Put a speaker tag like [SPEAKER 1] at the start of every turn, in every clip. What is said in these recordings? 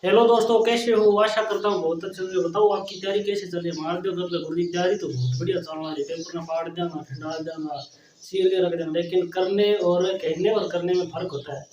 [SPEAKER 1] Hello दोस्तों, कैसे हो? आशा करता हूँ बहुत अच्छे से। बताओ आपकी तैयारी कैसे चल रही है? हमारे घर पे गुरु की तैयारी तो बहुत बढ़िया चल रही है। पेपर ना फाड़ देना, ठंडा देना, सील के रख देना, लेकिन करने और कहने और करने में फर्क होता है।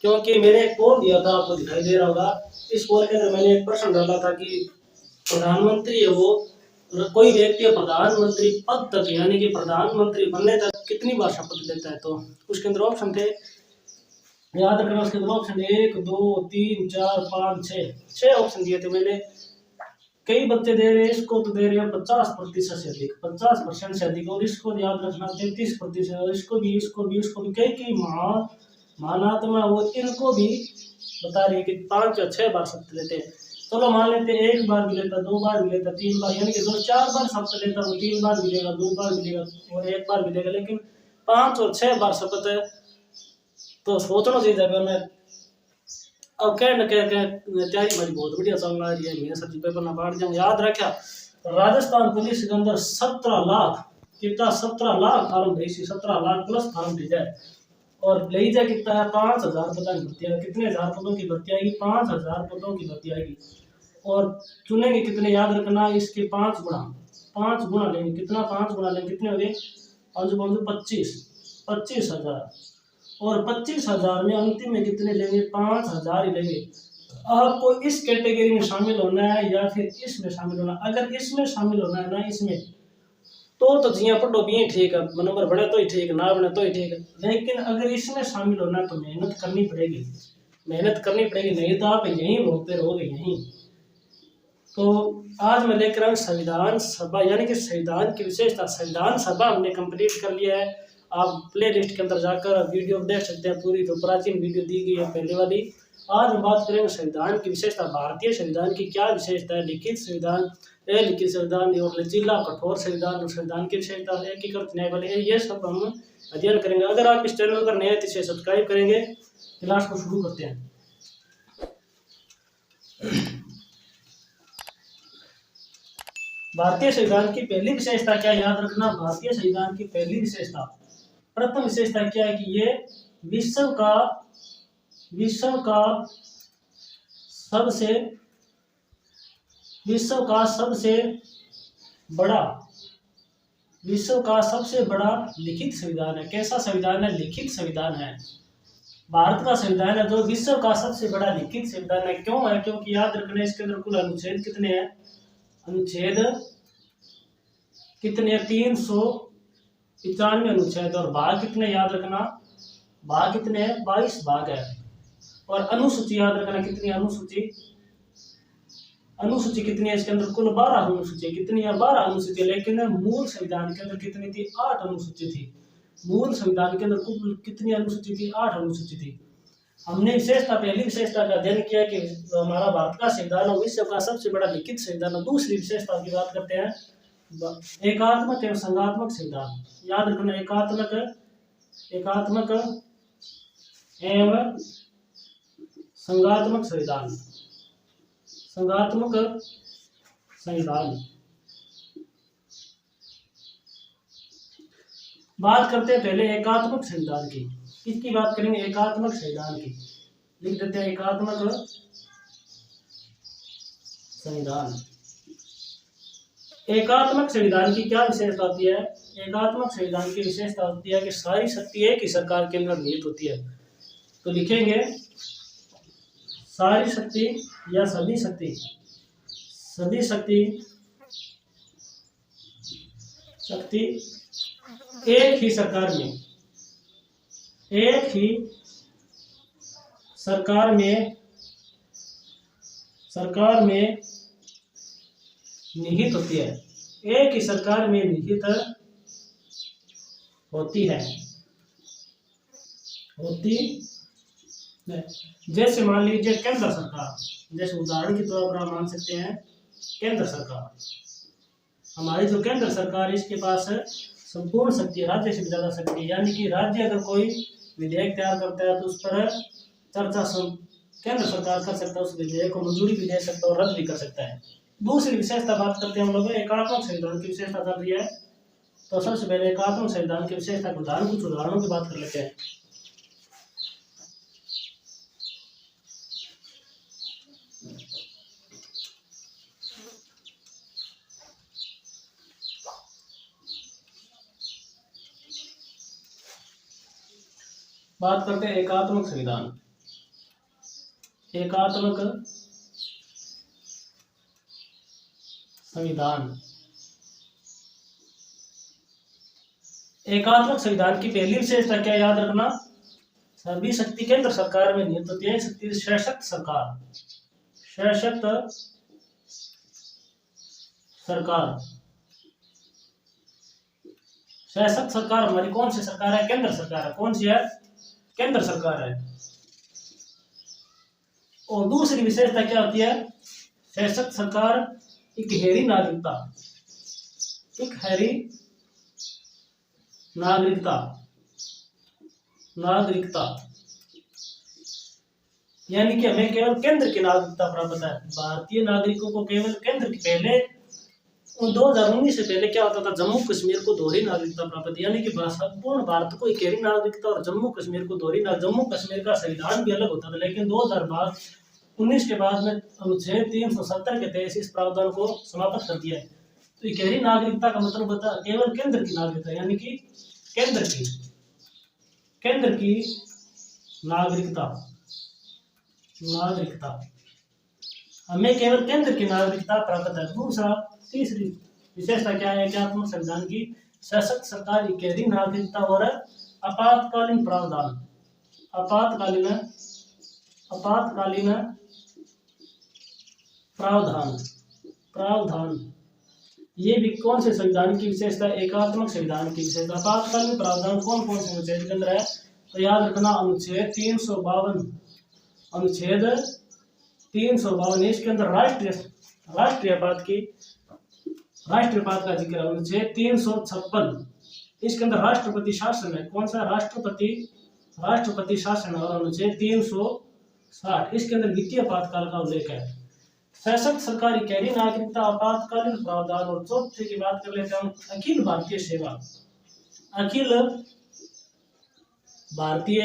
[SPEAKER 1] क्योंकि मैंने एक पोल दिया था, आपको दिखाई दे रहा होगा। इस पोल के अंदर मैंने एक प्रश्न डाला था कि प्रधानमंत्री है वो, कोई व्यक्ति प्रधानमंत्री पद तक यानी कि प्रधानमंत्री बनने तक कितनी बार शपथ लेता है? तो उसके अंदर ऑप्शन थे, याद रखना। उसके अंदर ऑप्शन 1 2 3 4 5 6 ऑप्शन दिए थे मैंने। कई बच्चे दे रहे हैं, इसको तो दे रहे हैं 50% से अधिक, 50% से अधिक, और इसको याद रखना 33%, और इसको भी कई कई महानात्मा वो इनको भी बता रही है कि 5 या 6 बार शब्द लेते हैं। चलो मान लेते हैं 1 बार भी लेता, 2 बार भी लेता, 3 बार, यानी कि जो 4 बार शब्द लेता वो 3 बार मिलेगा, 2 बार मिलेगा और 1 बार मिलेगा। लेकिन 5 और 6 बार शब्द है तो सोचना चाहिए। मैं अब क्या न क्या क्या तैयारी हमारी बहुत बढ़िया चल रही है। मैं सब्जी पेपर ना बांट जाऊँ। याद रखा, राजस्थान पुलिस के अंदर 17 लाख कितना, 17 लाख फार्म भेजी, 17 लाख प्लस फार्म भेजा है। और ले जा कितना है, 5,000 पदों की भर्ती आएगी। कितने हजार पदों की भर्ती आएगी? 5,000 पदों की भर्ती आएगी। और चुनेंगे कितने, याद रखना, इसके 5 गुना, 5 गुना लेंगे। कितना? 5 गुना लेंगे, कितने हो गए? 5 25, 25,000। और 25,000 में अंतिम में कितने लेंगे? 5,000 ही लेंगे। आपको इस कैटेगरी में शामिल होना है या फिर इसमें शामिल होना? अगर इसमें शामिल होना है ना, इसमें तो जिया पढ़ो भी ठीक है, नंबर बने तो ही ठीक, ना बने तो ही ठीक है। लेकिन अगर इसमें शामिल होना है तो मेहनत करनी पड़ेगी, मेहनत करनी पड़ेगी, नहीं तो आप यहीं रोते रहोगे यहीं। तो आज मैं लेकर आऊँ संविधान सभा, यानी कि संविधान की विशेषता। संविधान सभा हमने कंप्लीट कर लिया है। आप प्ले लिस्ट के अंदर जाकर वीडियो देख सकते हैं, पूरी जो प्राचीन वीडियो दी गई है पहले वाली। आज हम बात करेंगे संविधान की विशेषता। भारतीय संविधान की क्या विशेषता है? लिखित संविधान, अलिखित संविधान और लचीला कठोर संविधान, और संविधान की विशेषता, एकीकृत न्यायपालिका, ये सब हम अध्ययन करेंगे। अगर आप इस चैनल पर नए हैं तो इसे सब्सक्राइब करेंगे। क्लास को शुरू करते हैं। भारतीय संविधान की पहली विशेषता क्या? याद रखना, भारतीय संविधान की पहली विशेषता, प्रथम विशेषता क्या है कि ये विश्व का सबसे बड़ा लिखित संविधान है। कैसा संविधान है? लिखित संविधान है। भारत का संविधान है जो विश्व का सबसे बड़ा लिखित संविधान है। क्यों है? क्योंकि याद रखना, इसके अंदर कुल अनुच्छेद कितने हैं? अनुच्छेद कितने? 395 अनुच्छेद। और भाग कितने? याद रखना, भाग कितने हैं? 22 भाग है। और अनुसूची याद रखना कितनी? अनुसूची कितनी है? इसके अंदर कुल 12 अनुसूची। कितनी है? 12 अनुसूची। लेकिन मूल संविधान के अंदर कितनी थी? 8 अनुसूची थी। मूल संविधान के अंदर कुल कितनी अनुसूची थी? 8 अनुसूची थी। हमने विशेषता, पहली विशेषता का अध्ययन किया कि हमारा भारत का संविधान विश्व का सबसे बड़ा लिखित संविधान। दूसरी विशेषता की बात करते हैं, एकात्मक एवं संघात्मक संविधान। याद रखना, एकात्मक एवं संघात्मक संविधान, संघात्मक संविधान। बात करते हैं पहले एकात्मक संविधान की। किसकी बात करेंगे? एकात्मक संविधान की। लिख देते हैं एकात्मक संविधान। एकात्मक संविधान की क्या विशेषता होती है? एकात्मक संविधान की विशेषता होती है कि सारी शक्ति एक ही सरकार के अंदर निहित होती है। तो लिखेंगे सारी शक्ति या सभी शक्ति एक ही सरकार में निहित होती है। एक ही सरकार में निहित होती है। जैसे मान लीजिए केंद्र सरकार, जैसे उदाहरण के तौर पर आप मान सकते हैं केंद्र सरकार। हमारी जो केंद्र सरकार, इसके पास संपूर्ण शक्ति, राज्य से ज्यादा शक्ति। यानी कि राज्य अगर कोई विधेयक तैयार करता है तो उस पर चर्चा केंद्र सरकार कर सकता है, उस विधेयक को मंजूरी भी दे सकता है और रद्द भी कर सकता है। दूसरी विशेषता बात करते हैं हम लोग, एकात्मक संविधान की विशेषता चल रही है। तो सबसे पहले एकात्मक संविधान की विशेषता कुछ उदाहरणों की बात कर लेते हैं। बात करते हैं एकात्मक संविधान। एकात्मक संविधान। एकात्मक संविधान की पहली विशेषता क्या याद रखना, सभी शक्ति केंद्र सरकार में नहीं है, तो यह शक्ति सशक्त सरकार, सशक्त सरकार। सशक्त सरकार हमारी कौन सी सरकार है, केंद्र सरकार है। कौन सी है, केंद्र सरकार है। और दूसरी विशेषता क्या होती है, सशक्त सरकार, इकहरी नागरिकता, इकहरी नागरिकता, नागरिकता यानी कि हमें केवल केंद्र की नागरिकता प्राप्त है। भारतीय नागरिकों को केवल केंद्र की, पहले 2019 से पहले क्या होता था, जम्मू कश्मीर को दोहरी नागरिकता प्राप्त, यानी कि संपूर्ण भारत को इकहरी नागरिकता और जम्मू कश्मीर को दोहरी नागरिकता। जम्मू कश्मीर का संविधान भी अलग होता था, लेकिन 2019 के बाद में अनुच्छेद 370 के तहत इस प्रावधान को समाप्त कर दिया है। तो इकहरी नागरिकता का मतलब होता है केवल केंद्र की नागरिकता, यानी कि केंद्र की नागरिकता, नागरिकता हमें केवल केंद्र की नागरिकता प्राप्त है। दूसरा, तीसरी विशेषता क्या है एकात्मक संविधान की, सशक्त सरकार, इकहरी नागरिकता और आपातकालीन प्रावधान। आपातकालीन, आपातकालीन प्रावधान, प्रावधान ये भी कौन से संविधान की विशेषता, एकात्मक संविधान की विशेषता। आपातकालीन प्रावधान कौन कौन से अनुच्छेद के अंदर है, तो याद रखना अनुच्छेद 352, अनुच्छेद 352 इसके अंदर राष्ट्रीय आपात का जिक्र है। अनुच्छेद 356 इसके अंदर राष्ट्रपति शासन है। कौन सा, राष्ट्रपति शासन। और अनुच्छेद 360 इसके अंदर वित्तीय आपातकाल का उल्लेख है। सशक्त सरकार, इकहरी नागरिकता, आपातकालीन प्रावधान। और चौथे की बात कर लेते हैं हम, अखिल भारतीय सेवा। अखिल भारतीय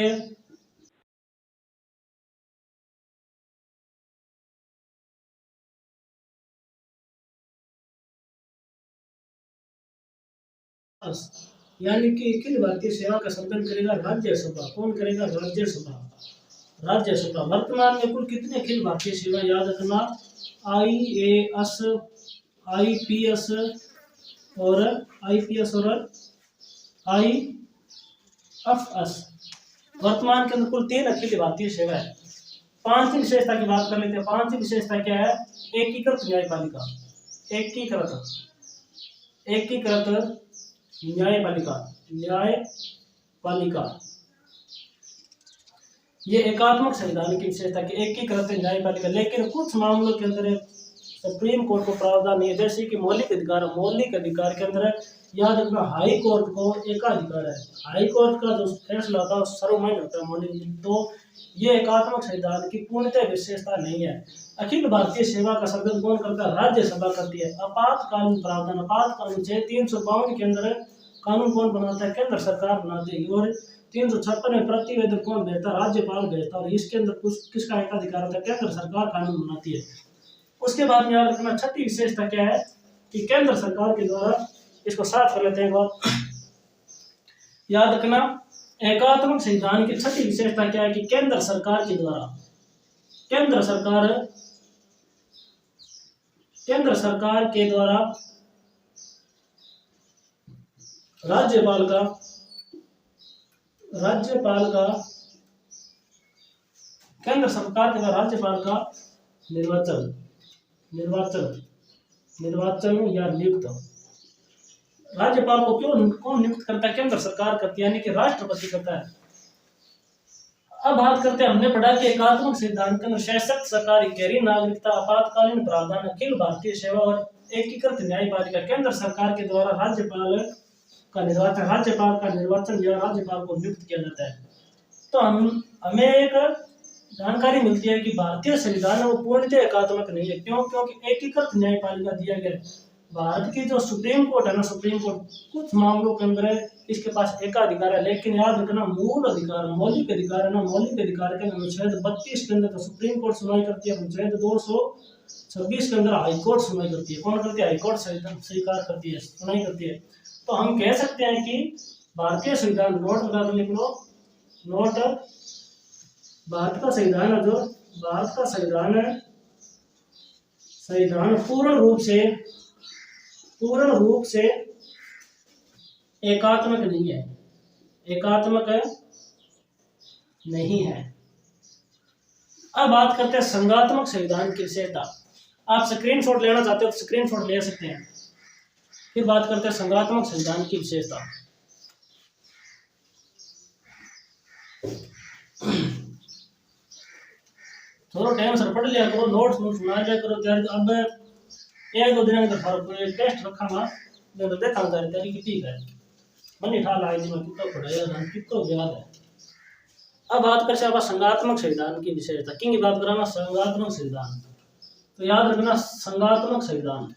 [SPEAKER 1] यानी कि अखिल भारतीय सेवा का संकलन करेगा राज्यसभा। कौन करेगा, राज्यसभा, राज्यसभा। वर्तमान में कुल कितने अखिल भारतीय सेवा याद रखना, IAS, IPS और IFS। वर्तमान के अंदर कुल 3 अखिल भारतीय सेवा है। पांचवी विशेषता की बात कर लेते हैं। पांचवी विशेषता क्या है, एकीकृत न्यायपालिका, एकीकृत न्यायपालिका, न्यायपालिका। ये एकात्मक संविधान की विशेषता की एकीकृत न्यायपालिका। लेकिन कुछ मामलों के अंदर सुप्रीम कोर्ट को प्रावधान नहीं है, जैसे कि मौलिक अधिकार के अंदर याद रखना हाई कोर्ट को एकाधिकार है। हाई कोर्ट का जो फैसला होता है सर्वमान्य होता है, मौलिक। तो ये एकात्मक संविधान की पूर्णतः विशेषता नहीं है। अखिल भारतीय सेवा का संकलन कौन करता है, राज्यसभा करती है। आपातकालीन प्रावधान, आपातकालीन अनुच्छेद 352 के अंदर कानून कौन बनाता है, केंद्र सरकार बनाती है। और 356 में प्रतिवेदन कौन भेजता है, राज्यपाल भेजता है। और इसके अंदर किसका एकाधिकार होता है, केंद्र सरकार कानून बनाती है। उसके बाद में याद रखना छठी विशेषता क्या है कि केंद्र सरकार के द्वारा, इसको साफ कर लेते हैं एक बार, याद रखना एकात्मक संविधान की छठी विशेषता क्या है कि केंद्र सरकार के द्वारा, केंद्र सरकार के द्वारा राज्यपाल का केंद्र सरकार के द्वारा राज्यपाल का निर्वाचन या नियुक्त। राज्यपाल को कौन नियुक्त करता है, केंद्र सरकार करती है, यानी कि राष्ट्रपति करता है। अब बात करते हैं, हमने पढ़ा कि एकात्मक सिद्धांत के अंदर सशक्त सरकार, इकहरी नागरिकता, आपातकालीन प्रावधान, अखिल भारतीय सेवा और एकीकृत न्यायपालिका। केंद्र सरकार के द्वारा राज्यपाल का निर्वाचन या राज्यपाल को नियुक्त किया जाता है। तो हमें एक जानकारी मिलती है कि भारतीय संविधान है वो पूर्णतः एकात्मक नहीं है। क्यों? क्योंकि एकीकृत न्यायपालिका दिया गया। भारत की जो सुप्रीम कोर्ट है ना, सुप्रीम कोर्ट कुछ मामलों के अंदर इसके पास एकाधिकार है, लेकिन याद रखना मूल अधिकार, मौलिक अधिकार है ना, मौलिक अधिकार के अनुच्छेद 32 के अंदर तो सुप्रीम कोर्ट सुनवाई करती है, अनुच्छेद 226 के अंदर हाईकोर्ट सुनवाई करती है। कौन करती है? हाईकोर्ट स्वीकार करती है, सुनवाई करती है। तो हम कह सकते हैं कि भारतीय संविधान, नोट लगा लिख लो, नोट भारत का संविधान है, जो भारत का संविधान है, संविधान पूर्ण रूप से एकात्मक नहीं है, एकात्मक नहीं है। अब बात करते हैं संघात्मक संविधान की विशेषता। आप स्क्रीनशॉट लेना चाहते हो तो स्क्रीनशॉट ले सकते हैं। फिर बात करते हैं संघात्मक संविधान की विशेषता। थोड़ा टाइम से पढ़ लिया करो, नोट्स बना लिया करो तैयारी। अब एक दो दिन के अंदर टेस्ट रखा देखा तैयारी की ठीक है, मन ठा ला जी मैं कितना पढ़ाया कितना याद है। अब बात करते हैं संघात्मक संविधान की विशेषता। किंग बात कराना संघात्मक संविधान, तो याद रखना संघात्मक संविधान,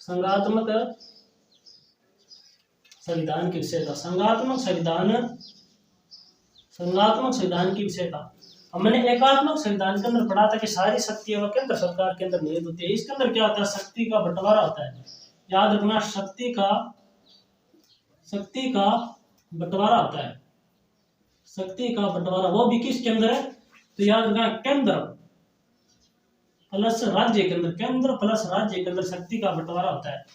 [SPEAKER 1] संघात्मक संविधान की विशेषता, संघात्मक संविधान की विशेषता। हमने एकात्मक संविधान के अंदर पढ़ा था कि सारी शक्तियां वह केंद्र सरकार के अंदर निहित होती है। इसके अंदर क्या होता है, शक्ति का बंटवारा होता है। याद रखना शक्ति का बंटवारा होता है, शक्ति का बंटवारा, वो भी किसके अंदर है, तो याद रखना केंद्र प्लस राज्य के अंदर, केंद्र प्लस राज्य के अंदर शक्ति का बंटवारा होता है।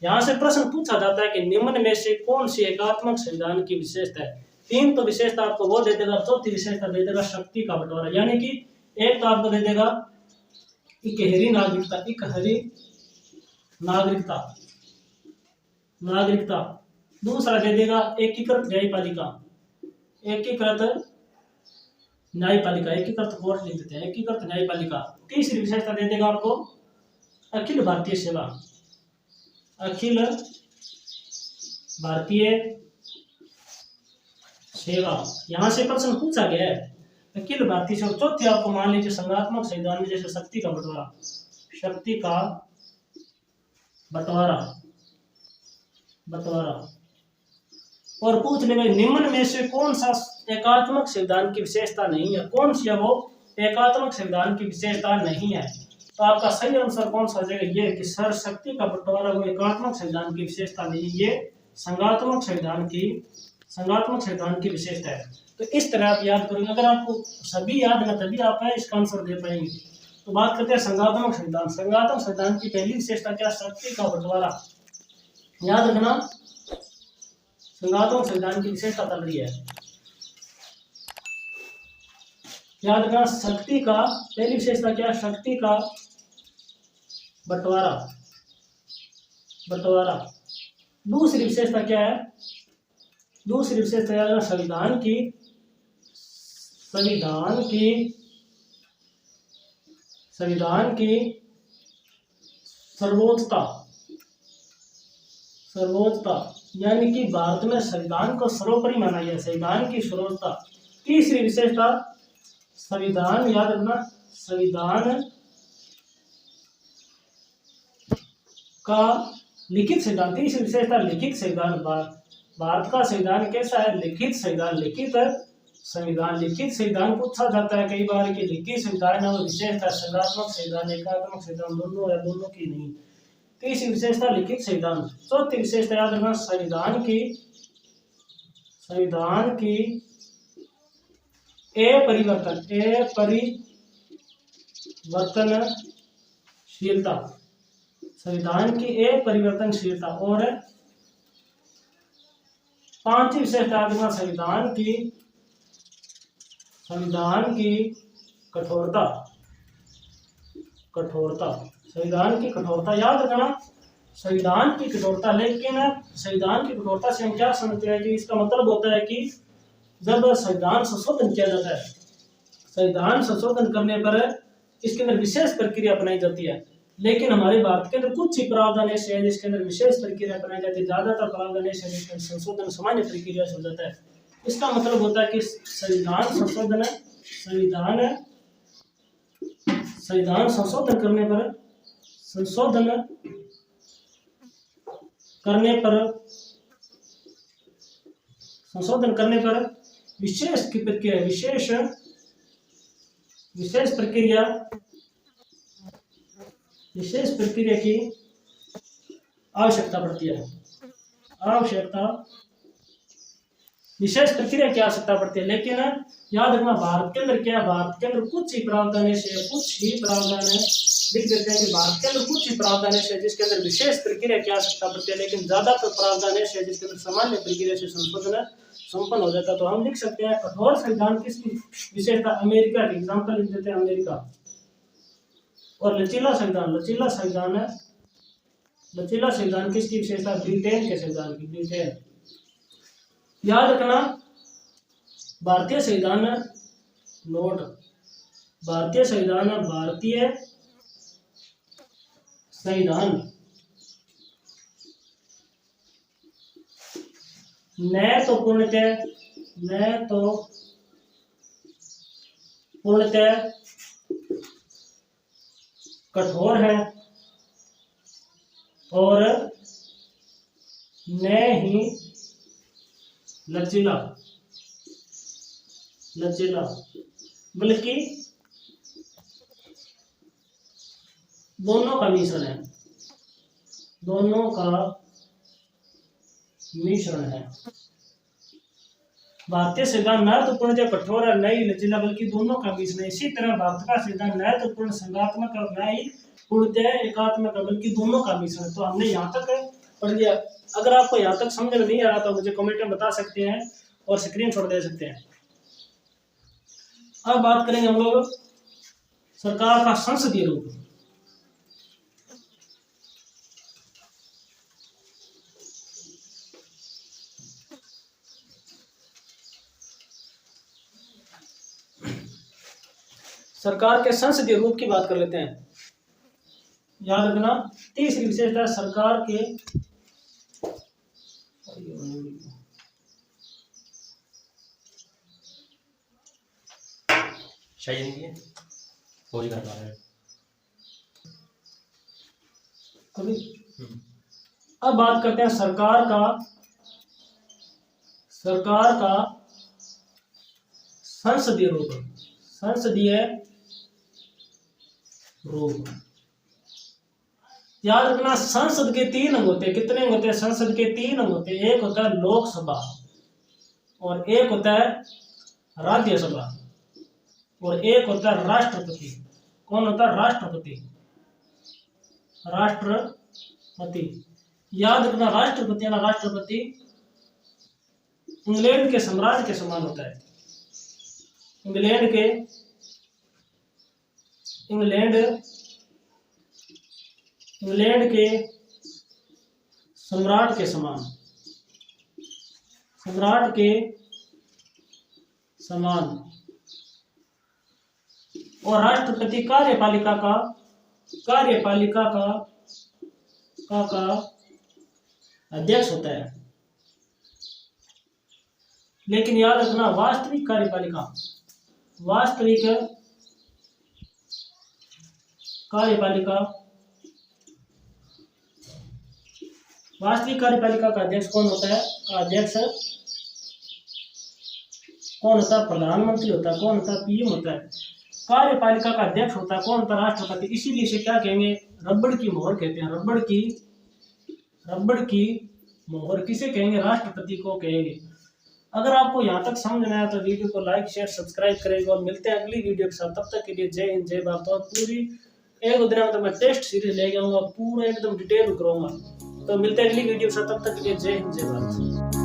[SPEAKER 1] यहाँ से प्रश्न पूछा जाता है कि निम्न में से कौन सी एकात्मक संविधान की विशेषता है। तीन तो विशेषता आपको वो दे देगा, चौथी विशेषता दे देगा शक्ति का बंटवारा। यानी कि एक तो आपको दे देगा इकहरी नागरिकता, इकहरी नागरिकता, दूसरा दे देगा एकीकृत न्यायपालिका, एकीकृत कोर्ट लिख देते हैं, एकीकृत न्यायपालिका। तीसरी विशेषता दे देगा आपको अखिल भारतीय सेवा, अखिल भारतीय सेवा। यहां से प्रश्न पूछा गया है अखिल भारतीय सेवा। चौथी आपको मान लीजिए संघात्मक संविधान में जैसे शक्ति का बंटवारा और पूछ ले भाई निम्न में से कौन सा एकात्मक संविधान की विशेषता नहीं है, कौन सी है वो एकात्मक संविधान की विशेषता नहीं है। तो आपका सही आंसर कौन सा हो जाएगा, ये कि सर शक्ति का बंटवारा वो एकात्मक संविधान की विशेषता नहीं, ये संघात्मक संविधान की विशेषता है। तो इस तरह आप याद करेंगे। अगर आपको सभी याद है तभी आप इसका आंसर दे पाएंगे। तो बात करते हैं संघात्मक संविधान। संघात्मक संविधान की पहली विशेषता क्या, शक्ति का बंटवारा। याद रखना संघात्मक संविधान की विशेषता चल रही है, याद रखना शक्ति का पहली विशेषता क्या, शक्ति का बंटवारा। दूसरी विशेषता क्या है, दूसरी विशेषता याद रखना संविधान की सर्वोच्चता, यानी कि भारत में संविधान को सर्वोपरि माना गया, संविधान की सर्वोच्चता। तीसरी विशेषता संविधान, याद रखना संविधान का लिखित संविधान। तीसरी विशेषता लिखित संविधान। भारत का संविधान कैसा है, लिखित संविधान। लिखित संविधान पूछा जाता है कई बार कि लिखित संविधान है वो विशेषता संघात्मक संविधान एकात्मक संविधान दोनों या दोनों की नहीं। तीसरी विशेषता लिखित संविधान। चौथी विशेषता याद रखना संविधान की अपरिवर्तनशीलता, संविधान की अपरिवर्तनशीलता। और पांचवी विशेषता याद रखना संविधान की कठोरता, संविधान की कठोरता। याद रखना संविधान की कठोरता। लेकिन संविधान की कठोरता से हम क्या समझते हैं कि इसका मतलब होता है कि जब संविधान संशोधन किया जाता है, संविधान संशोधन करने पर इसके अंदर विशेष प्रक्रिया अपनाई जाती है। लेकिन हमारे भारत के अंदर कुछ ही प्रावधान ऐसे हैं जिसके अंदर विशेष प्रक्रिया अपनाई जाती है, ज्यादातर प्रावधान ऐसे हैं जिसके संशोधन सामान्य प्रक्रिया से हो जाता है। इसका मतलब होता है कि संविधान संशोधन करने पर विशेष प्रक्रिया की आवश्यकता विशेष प्रक्रिया की आवश्यकता पड़ती है। लेकिन याद रखना भारत के अंदर क्या है, भारत के अंदर कुछ ही प्रावधान ऐसे, कुछ ही प्रावधान है, लिख देते हैं कि भारत के अंदर कुछ ही प्रावधान ऐसे जिसके अंदर विशेष प्रक्रिया की आवश्यकता पड़ती है, लेकिन ज्यादातर प्रावधान ऐसे जिसके अंदर सामान्य प्रक्रिया से संशोधन संपन्न हो जाता है। तो हम लिख सकते हैं कठोर संविधान किसकी विशेषता, अमेरिका की एग्जाम्पल लिख देते हैं अमेरिका। और लचीला संविधान, लचीला संविधान है, लचीला संविधान किसकी विशेषता, ब्रिटेन के संविधान की, ब्रिटेन। याद रखना भारतीय संविधान नोट, भारतीय संविधान, भारतीय संविधान न तो पूर्णतः कठोर है और न ही लचीला, बल्कि दोनों का मिश्रण है, दोनों का मिश्रण है। भारतीय संविधान न तो पूर्णतः कठोर है, न ही लचीला, बल्कि दोनों का मिश्रण है। इसी तरह भारत का संविधान न तो पूर्ण संघात्मक और न ही पूर्णतः एकात्मक है, बल्कि दोनों का मिश्रण है। तो हमने यहाँ तक पढ़ लिया। अगर आपको यहाँ तक समझ में नहीं आ रहा तो मुझे कमेंट में बता सकते हैं और स्क्रीनशॉट दे सकते हैं। अब बात करेंगे हम लोग सरकार का संसदीय रूप। सरकार के संसदीय रूप की बात कर लेते हैं। याद रखना तीसरी विशेषता सरकार के अब बात करते हैं सरकार का संसदीय रूप, संसदीय रूप। याद रखना संसद के 3 अंग होते हैं। कितने अंग होते हैं, संसद के 3 अंग होते हैं। एक होता है लोकसभा और एक होता है राज्यसभा और एक होता है राष्ट्रपति। कौन होता है, राष्ट्रपति, राष्ट्रपति। याद रखना राष्ट्रपति ना, राष्ट्रपति इंग्लैंड के सम्राट के समान होता है। इंग्लैंड के सम्राट के समान, सम्राट के समान। और राष्ट्रपति कार्यपालिका का अध्यक्ष होता है। लेकिन याद रखना वास्तविक कार्यपालिका का अध्यक्ष कौन होता है, अध्यक्ष कौन होता है, प्रधानमंत्री होता है। कौन होता है, पीएम होता है। कार्यपालिका का अध्यक्ष होता है कौन होता है, राष्ट्रपति। इसीलिए इसे क्या कहेंगे, रबड़ की मोहर कहते हैं। रबड़ की मोहर किसे कहेंगे, राष्ट्रपति को कहेंगे। अगर आपको यहाँ तक समझ में आया तो वीडियो को लाइक शेयर सब्सक्राइब करेंगे और मिलते हैं अगली वीडियो के साथ। तब तक के लिए जय हिंद जय भारत। और पूरी 1-2 दिन में तो मैं टेस्ट सीरीज ले आऊंगा, पूरा एकदम डिटेल करूंगा। तो मिलते हैं अगली वीडियो के साथ, तब तक के लिए जय हिंद जय भारत।